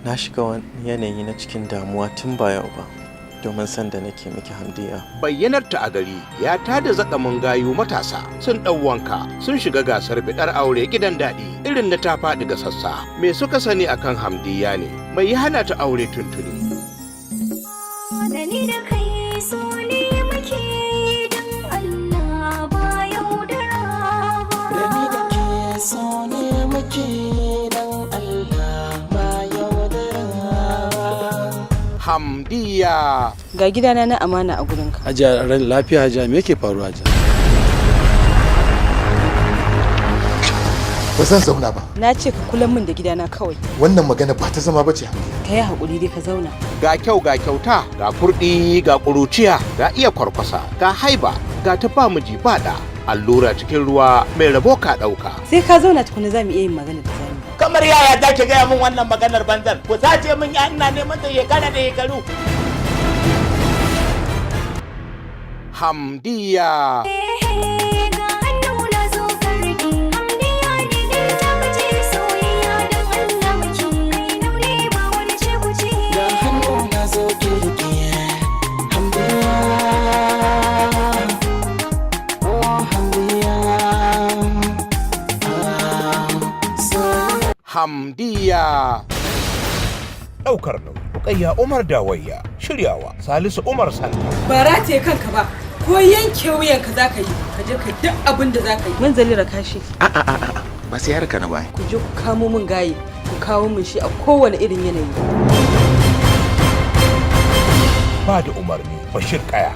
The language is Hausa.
Na shiga wani yanayi na cikin damuwa tun ba yau ba, domin san da nake miki Hamdiya. Bayyanarta a gari ya tada zakamin gayu matasa sun ɗau wanka sun shiga gasar bidar aure gidan daɗi irin da ta faɗi ga sassa. Me suka sani akan Hamdiyya ne? Mai ya hana ta aure tuntuni? Hamdiyya. Ga gidana na amana a gurinka. Hajiya ran lafiya Hajiya, me yake faruwa Hajiya? Ba zan zauna ba. Na ce ka kula min da gidana kawai. Wannan magana ba ta zama bace. Ka yi haƙuri dai ka zauna. Ga kyau ga kyauta, ga kurɗi, ga ƙuruciya, ga iya kwarkwasa, ga haiba, ga ta ba miji ba da. Allura cikin ruwa mai rabo ka ɗauka. Sai ka zauna tukuna za mu iya yin magana da zamu. Kamar yaya za ki gaya min wannan maganar banzan? Ku sace min ya ina neman ta shekara da shekaru. Hamdiyya. Hamdiyya. Ɗaukar nauyi Rukayya Umar Dawayya, shiryawa Salisu Umar Sanda. Ba rataye kanka ba, ko yanke wuyanka za ka yi, ka je ka duk abin da za ka yi. Manzali raka shi. Ba sai harka na bai. Ku je ku kamo min gaye, ku kawo min shi a kowane irin yanayi. Ba da umarni Bashir Kaya.